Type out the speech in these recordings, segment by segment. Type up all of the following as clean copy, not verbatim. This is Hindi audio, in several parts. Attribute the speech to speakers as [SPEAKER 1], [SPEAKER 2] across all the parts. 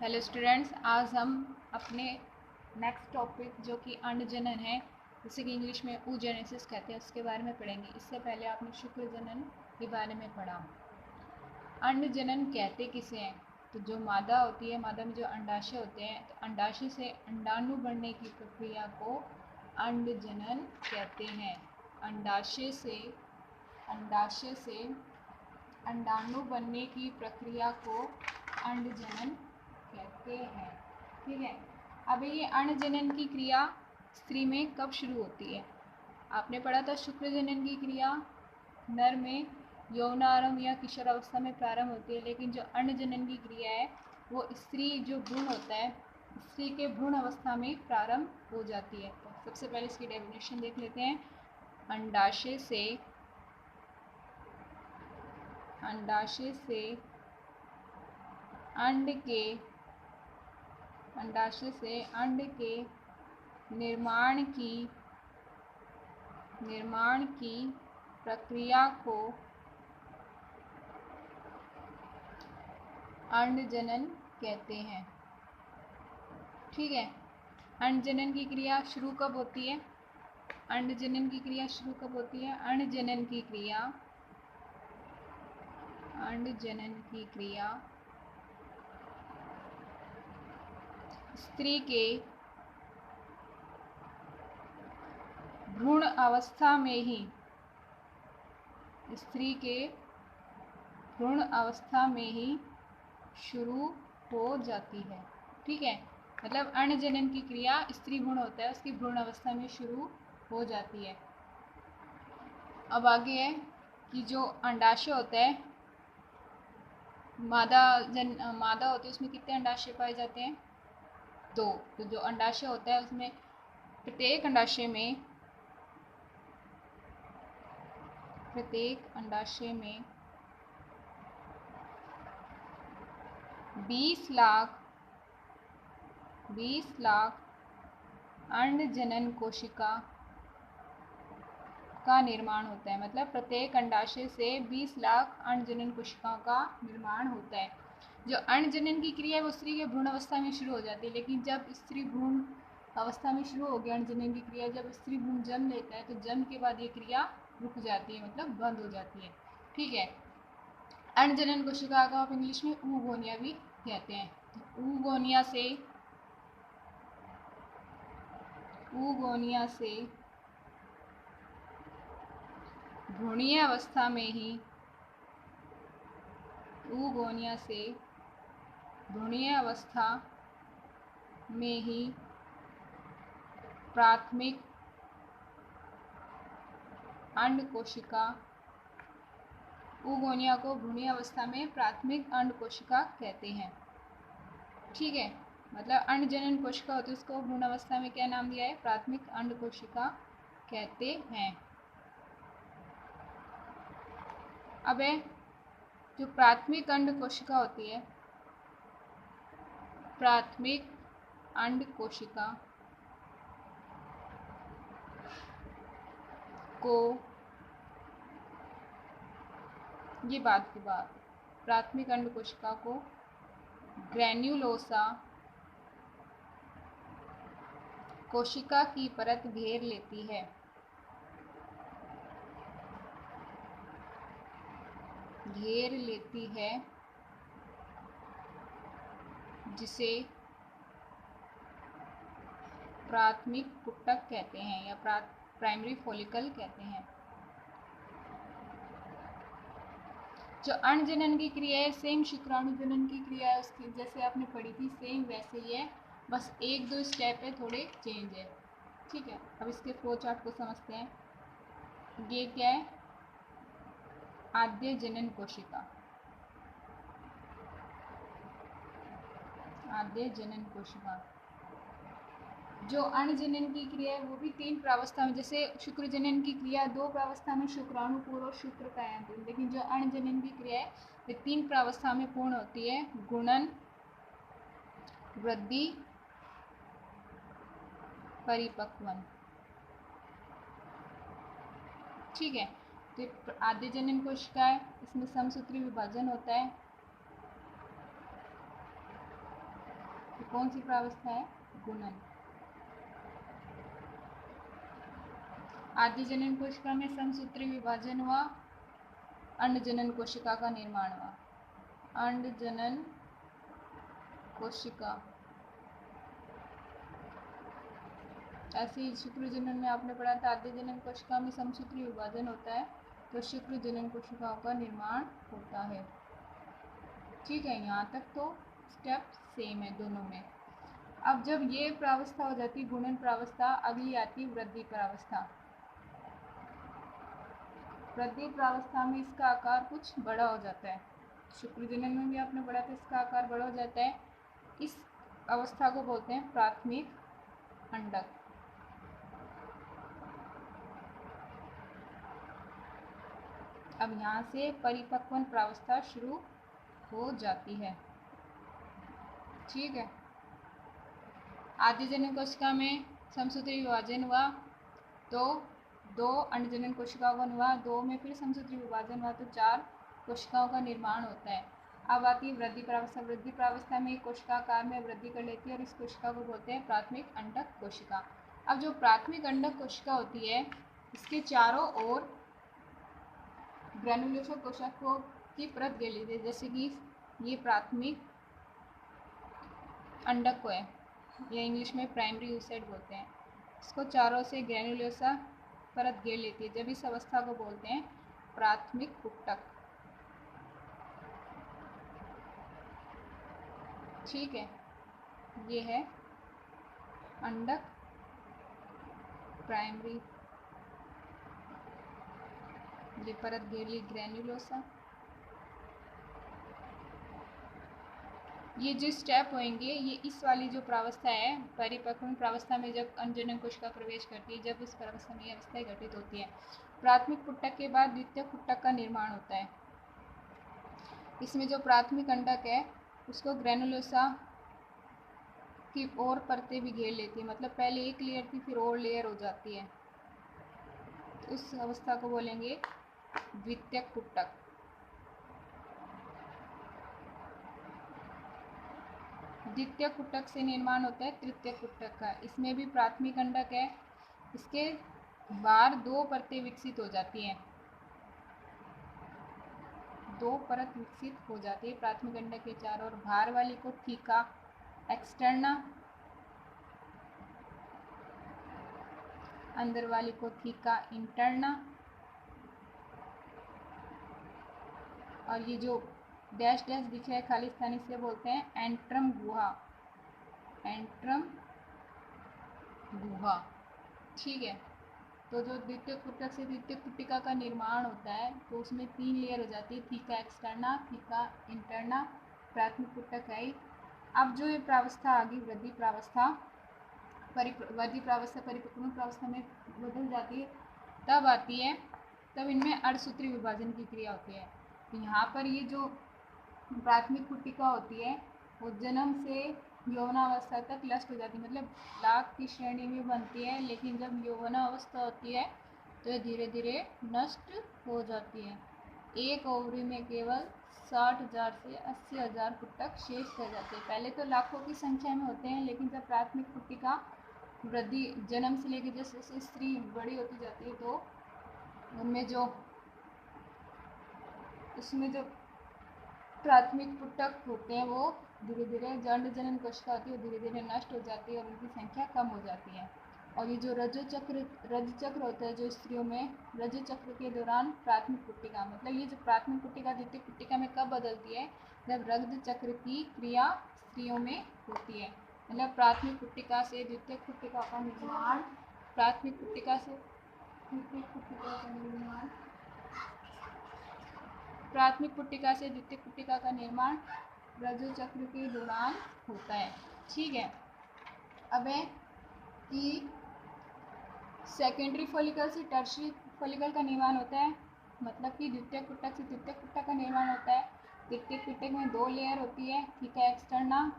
[SPEAKER 1] हेलो स्टूडेंट्स, आज हम अपने नेक्स्ट टॉपिक जो कि अंड जनन है, जिसे कि इंग्लिश में oogenesis कहते हैं, उसके बारे में पढ़ेंगे। इससे पहले आपने शुक्र जनन के बारे में पढ़ा। अंड जनन कहते किसे हैं? तो जो मादा होती है, मादा में जो अंडाशय होते हैं, तो अंडाशय से अंडाणु बनने की प्रक्रिया को अंड जनन कहते हैं। अंडाशय से अंडाणु बनने की प्रक्रिया को अंड जनन कहते हैं। ठीक है। अब ये अंड जनन की क्रिया स्त्री में कब शुरू होती है? आपने पढ़ा था शुक्र जनन की क्रिया नर में यौनारंभ या किशोर अवस्था में प्रारंभ होती है, लेकिन जो अंड जनन की क्रिया है वो स्त्री जो भ्रूण होता है, स्त्री के भ्रूण अवस्था में प्रारंभ हो जाती है। तो सबसे पहले इसकी डेफिनेशन देख लेते हैं। अंडाशय से अंडाशय से अंड के निर्माण की प्रक्रिया को अंड जनन कहते हैं। ठीक है। अंड जनन की क्रिया शुरू कब होती है? अंड जनन की क्रिया शुरू कब होती है? अंड जनन की क्रिया स्त्री के भ्रूण अवस्था में ही शुरू हो जाती है। ठीक है। मतलब अंड जनन की क्रिया स्त्री भ्रूण होता है, उसकी भ्रूण अवस्था में शुरू हो जाती है। अब आगे है कि जो अंडाशय होता है, मादा होती है, उसमें कितने अंडाशय पाए जाते हैं? 2। तो जो अंडाशय होता है उसमें प्रत्येक अंडाशय में 20 लाख अंड जनन कोशिका का निर्माण होता है। मतलब प्रत्येक अंडाशय से 20 लाख अंड जनन कोशिकाओं का निर्माण होता है। जो अंड जनन की क्रिया है वो स्त्री के भ्रूण अवस्था में शुरू हो जाती है, लेकिन जब स्त्री भ्रूण अवस्था में शुरू हो गया अंड जनन की क्रिया, जब स्त्री भ्रूण जन्म लेता है तो जन्म के बाद ये क्रिया रुक जाती है, मतलब बंद हो जाती है। ठीक है। अंड जनन कोशिका को आप इंग्लिश में oogonia भी कहते हैं। तो oogonia से भ्रूणीय अवस्था में ही प्राथमिक अंड कोशिका, oogonia को भ्रूणीय अवस्था में प्राथमिक अंड कोशिका कहते हैं। ठीक है। मतलब अंड जनन कोशिका होती है, उसको भ्रूण अवस्था में क्या नाम दिया है? प्राथमिक अंड कोशिका कहते हैं। अब है जो प्राथमिक अंड कोशिका होती है, प्राथमिक अंड कोशिका को ये बात की बात प्राथमिक अंड कोशिका को ग्रैन्युलोसा कोशिका की परत घेर लेती है। जिसे प्राथमिक पुटक कहते हैं या प्राइमरी फॉलिकल कहते हैं। जो अंड जनन की क्रिया है सेम शुक्राणु जनन की क्रिया है, उसकी जैसे आपने पढ़ी थी सेम वैसे ही है, बस 1-2 स्टेप है, थोड़े चेंज है। ठीक है। अब इसके फ्लो चार्ट को समझते हैं। ये क्या है? आद्य जनन कोशिका। जो अंड जनन की क्रिया है वो भी 3 प्रावस्था में, जैसे शुक्र जनन की क्रिया 2 प्रावस्था में शुक्राणु पूर्ण और शुक्र कायांतन, लेकिन जो अंड जनन की क्रिया है वो 3 प्रावस्था में पूर्ण होती है: गुणन, वृद्धि, परिपक्वन। ठीक है। तो आद्य जनन कोशिका है, इसमें समसूत्री विभाजन होता है। कौन सी प्रावस्था है? गुणन। आद्य जनन कोशिका में समसूत्री विभाजन हुआ, अंड जनन कोशिका का निर्माण हुआ। अंड जनन कोशिका, ऐसे ही शुक्र जनन में आपने पढ़ा था, आद्य जनन कोशिका में समसूत्री विभाजन होता है तो शुक्र जनन कोशिकाओं का निर्माण होता है। ठीक है, यहाँ तक तो स्टेप सेम है दोनों में। अब जब ये प्रावस्था हो जाती है गुणन प्रावस्था, अगली आती वृद्धि प्रावस्था। वृद्धि प्रावस्था में इसका आकार कुछ बड़ा हो जाता है। शुक्र जनन में भी आपने पढ़ा था, इसका आकार बड़ा हो जाता है। इस अवस्था को बोलते हैं प्राथमिक अंडक। अब यहाँ से परिपक्वन प्रावस्था शुरू हो जाती है। ठीक है, आद्य जनन कोशिका में समसूत्री विभाजन हुआ तो 2 अंडजनन कोशिकाओं का हुआ, 2 में फिर समसूत्री विभाजन हुआ तो 4 कोशिकाओं का निर्माण होता है। अब आती है वृद्धि प्रावस्था। वृद्धि प्रावस्था में कोशिका आकार में वृद्धि कर लेती है और इस कोशिका को बोलते हैं प्राथमिक अंडक कोशिका। अब जो प्राथमिक अंडक कोशिका होती है, इसके चारों ओर ग्रेनुलोसा कोशिकाओं की परत घेर लेती है, जैसे कि ये प्राथमिक अंडक को है, या इंग्लिश में प्राइमरी oocyte बोलते हैं। इसको चारों से ग्रेनुलोसा परत घेर लेती है। जब इस अवस्था को बोलते हैं प्राथमिक पुटक। ठीक है, ये है अंडक प्राइमरी, ये परत घेर ली ग्रेनुलोसा। ये जो स्टेप होंगे, ये इस वाली जो प्रावस्था है परिपक्वन प्रावस्था में जब अंडजनन कोशिका प्रवेश करती है, जब उस प्रावस्था में ये अवस्थाएं घटित होती है। प्राथमिक पुटक के बाद द्वितीयक पुटक का निर्माण होता है। इसमें जो प्राथमिक अंडक है उसको ग्रेनुलोसा की और परतें भी घेर लेती है, मतलब पहले एक लेयर थी फिर और लेयर हो जाती है, तो उस अवस्था को बोलेंगे द्वितीयक पुटक। द्वितीय पुटक से निर्माण होता है तृतीय पुटक का। इसमें भी प्राथमिक अंडक है, इसके बाहर 2 परतें विकसित हो जाती हैं, 2 परत विकसित हो जाती है प्राथमिक अंडक के चारों ओर। बाहर वाली को थीका एक्सटर्ना, अंदर वाली को थीका इंटरना, और ये जो डैश डैश दिख रहा है खाली स्थान, इसे बोलते हैं एंट्रम गुहा, एंट्रम गुहा। ठीक है, तो जो द्वितीय पुटक से द्वितीय पुटिका का निर्माण होता है तो उसमें 3 लेयर हो जाती है, थीका एक्सटर्ना, थीका इंटरना, प्राथमिक पुटक है। अब जो ये प्रावस्था आ गई वृद्धि प्रावस्था, वृद्धि प्रावस्था परिपक्वन प्रावस्था में बदल जाती है, तब आती है, तब इनमें अर्धसूत्री विभाजन की क्रिया होती है। तो यहाँ पर ये जो प्राथमिक पुटिका होती है वो जन्म से यौवनावस्था तक नष्ट हो जाती है, मतलब लाख की श्रेणी में बनती है, लेकिन जब यौवनावस्था होती है तो ये धीरे धीरे नष्ट हो जाती है। एक ओवरी में केवल 60,000 से 80,000 पुटक शेष रह जाते हैं। पहले तो लाखों की संख्या में होते हैं, लेकिन जब प्राथमिक पुटिका वृद्धि जन्म से लेकर जैसे जैसे स्त्री बड़ी होती जाती है तो उसमें जो प्राथमिक पुटक होते हैं वो धीरे धीरे अंड जनन कोशिका होती है वो धीरे धीरे नष्ट हो जाती है और उनकी संख्या कम हो जाती है। और ये जो रज चक्र होता है जो स्त्रियों में, रज चक्र के दौरान प्राथमिक पुटिका, मतलब ये जो प्राथमिक पुटिका द्वितीय पुटिका में कब बदलती है, जब रज चक्र की क्रिया स्त्रियों में होती है। मतलब प्राथमिक पुटिका से द्वितीय पुटिका का निर्माण, प्राथमिक पुटिका से द्वितीय पुटिका का निर्माण, प्राथमिक पुटिका से द्वितीय पुटिका का निर्माण रजो चक्र के दौरान होता है। ठीक है, अब है कि सेकेंडरी फॉलिकल से टर्शियरी फॉलिकल का निर्माण होता है, मतलब कि द्वितीय पुटक से तृतीय पुटक का निर्माण होता है। तृतीय पुटक में 2 लेयर होती है, थीका एक्सटर्ना,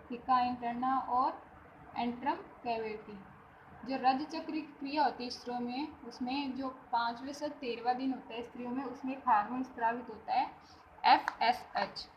[SPEAKER 1] थीका इंटरना और एंट्रम कैविटी। जो रज चक्र की क्रिया होती है स्त्रियों में, उसमें जो 5वें से 13वां दिन होता है स्त्रियों में, उसमें एक हार्मोन स्रावित होता है FSH।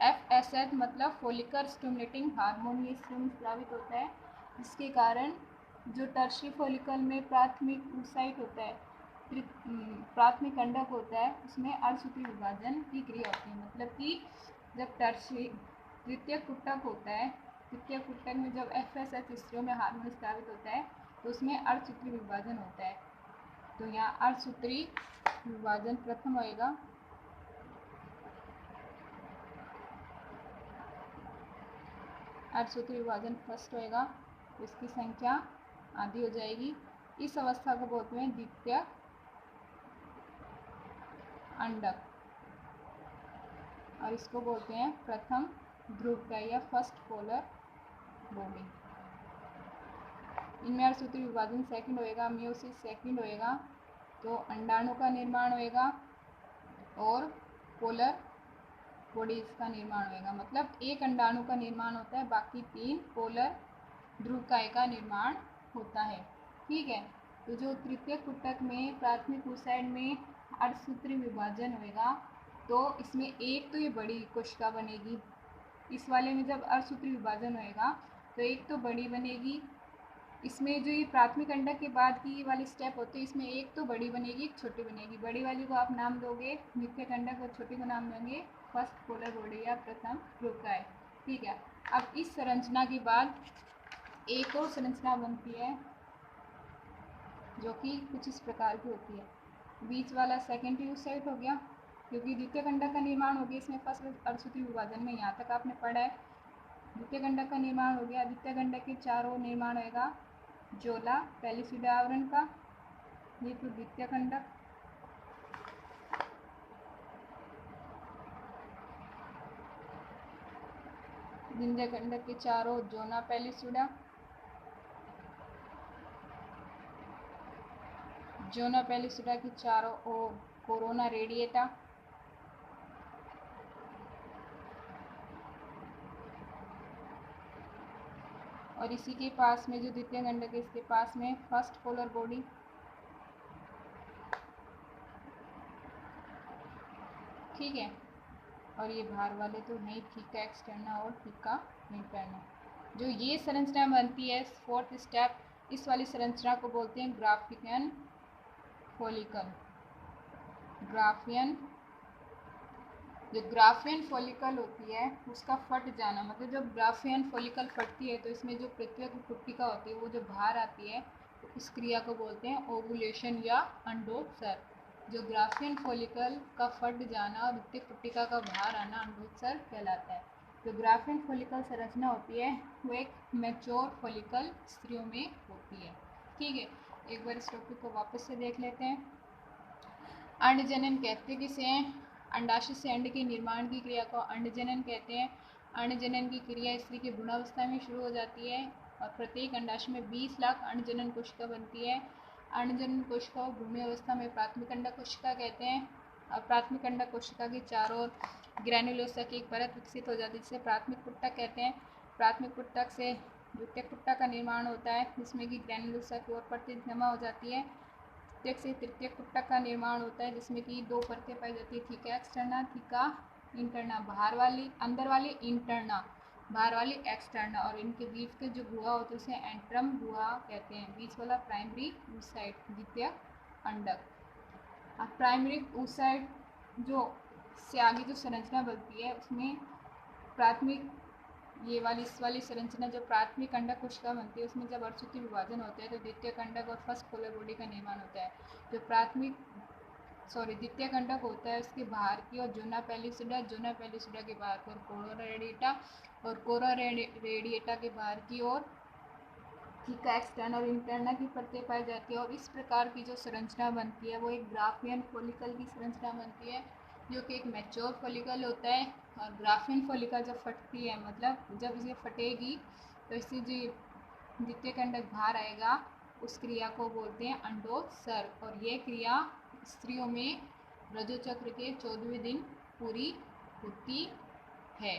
[SPEAKER 1] FSH मतलब फोलिकल स्टिमुलेटिंग हार्मोन, ये इसमें स्रावित होता है, जिसके कारण जो टर्शियरी फोलिकल में प्राथमिक oocyte होता है, प्राथमिक अंडक होता है, उसमें अर्धसूत्री विभाजन की क्रिया होती है। मतलब कि जब तृतीयक कुटक होता है, तृतीयक कुटक में जब FSH स्त्रियों में हार्मोन स्रावित होता है तो उसमें अर्धसूत्री विभाजन होता है। तो यहाँ अर्धसूत्री विभाजन प्रथम होएगा, अर्धसूत्री विभाजन फर्स्ट होएगा, तो इसकी संख्या आधी हो जाएगी। इस अवस्था को बोलते हैं द्वितीयक अंडक और इसको बोलते हैं प्रथम ध्रुवता या फर्स्ट पोलर बॉडी। इनमें अर्धसूत्री विभाजन सेकंड होएगा, मियोसिस सेकंड होएगा, तो अंडाणु का निर्माण होएगा और पोलर बॉडीज का निर्माण होएगा। मतलब एक अंडाणु का निर्माण होता है, बाकी 3 पोलर ध्रुवकाय का निर्माण होता है। ठीक है, तो जो तृतीय कुटक में प्राथमिक oocyte में अर्धसूत्री विभाजन होएगा तो इसमें एक तो ये बड़ी कोशिका बनेगी। इस वाले में जब अर्धसूत्री विभाजन होएगा तो एक तो बड़ी बनेगी। इसमें जो ये प्राथमिक अंडक के बाद की वाली स्टेप होती है, इसमें एक तो बड़ी बनेगी, एक छोटी बनेगी। बड़ी वाली को आप नाम दोगे द्वितीयक अंडक और छोटी को नाम देंगे फर्स्ट पोलर बॉडी या प्रथम ध्रुवकाय। ठीक है, अब इस संरचना के बाद एक और संरचना बनती है जो कि कुछ इस प्रकार की होती है। बीच वाला सेकेंडरी oocyte हो गया, क्योंकि द्वितीयक अंडक का निर्माण हो गया इसमें फर्स्ट अर्धसूत्री विभाजन में, यहाँ तक आपने पढ़ा है। द्वितीयक अंडक का निर्माण हो गया, द्वितीयक अंडक के चारों निर्माण होगा जोला पेलिसिडा आवरण का, ये तो द्वितीयक अंडक। द्वितीयक अंडक के चारों जोना पेलिसिडा, जोना पेलिसिडा की चारों ओर कोरोना रेडिएटा, और इसी के पास में जो द्वितीयक अंडक है इसके पास में फर्स्ट पोलर बॉडी। ठीक है, और ये बाहर वाले तो नहीं, थीका एक्सटर्ना और थीका इंटरना। जो ये संरचना बनती है फोर्थ स्टेप, इस वाली संरचना को बोलते हैं ग्राफियन फॉलिकल। ग्राफियन, जो ग्राफियन फॉलिकल होती है उसका फट जाना, मतलब जब ग्राफियन फॉलिकल फटती है तो इसमें जो प्रत्येक पुट्टिका होती है वो जो बाहर आती है, तो इस क्रिया को बोलते हैं ओवुलेशन या अंडोत्सर्ग। जो ग्राफियन फॉलिकल का फट जाना और द्वितीयक पुट्टिका का बाहर आना अंडोत्सर्ग कहलाता है। जो ग्राफियन फॉलिकल संरचना होती है वो एक मैच्योर फॉलिकल स्त्रियों में होती है। ठीक है, एक बार इस टॉपिक को वापस से देख लेते हैं। अंडजनन कहते किसे? अंडाशय से अंड के निर्माण की क्रिया को अंडजनन कहते हैं। अंडजनन की क्रिया स्त्री की भ्रूणावस्था में शुरू हो जाती है और प्रत्येक अंडाशय में 20 लाख अंडजनन कोशिका बनती है। अंडजनन कोशिका को भ्रूण अवस्था में प्राथमिक अंडक कोशिका कहते हैं और प्राथमिक अंडक कोशिका के चारों ओर ग्रैन्युलोसा की एक परत विकसित हो जाती है जिसे प्राथमिक पुट्टक कहते हैं। प्राथमिक पुट्टक से द्वितीयक पुट्टक का निर्माण होता है जिसमें कि ग्रैन्युलोसा की ओर परतें जमा हो जाती है। द्वितीयक से तृतीयक पुट्टक का निर्माण होता है जिसमें कि 2 परतें पाई जाती है, थीका एक्सटर्ना, थीका इंटरना। बाहर वाली, अंदर वाली इंटरना, बाहर वाली एक्सटर्ना, और इनके बीच के जो गुहा होते हैं उसे एंट्रम गुहा कहते हैं। बीच वाला प्राइमरी oocyte द्वितीयक अंडक। अब प्राइमरी oocyte जो से आगे जो संरचना बनती है उसमें प्राथमिक, ये वाली इस वाली संरचना जो प्राथमिक अंडक कोशिका बनती है उसमें जब अर्धसूत्री विभाजन होता है तो द्वितीयक अंडक और फर्स्ट पोलर बॉडी का निर्माण होता है। जो द्वितीयक अंडक होता है उसके बाहर की और जोना पेलिसिडा, जोना पेलिसिडा के बाहर की ओर कोरोना रेडिएटा और कोरोना रेडिएटा के बाहर की ओर थीका एक्सटर्ना और इंटरना की परतें पाई जाती है। और इस प्रकार की जो संरचना बनती है वो एक ग्राफियन फॉलिकल की संरचना बनती है जो कि एक मैच्योर फॉलिकल होता है। और ग्राफियन फॉलिकल जब फटती है, मतलब जब इसे फटेगी तो इससे जो द्वितीयक अंडक बाहर आएगा उस क्रिया को बोलते हैं अंडोत्सर्ग। और ये क्रिया स्त्रियों में रजोचक्र के 14वें दिन पूरी होती है।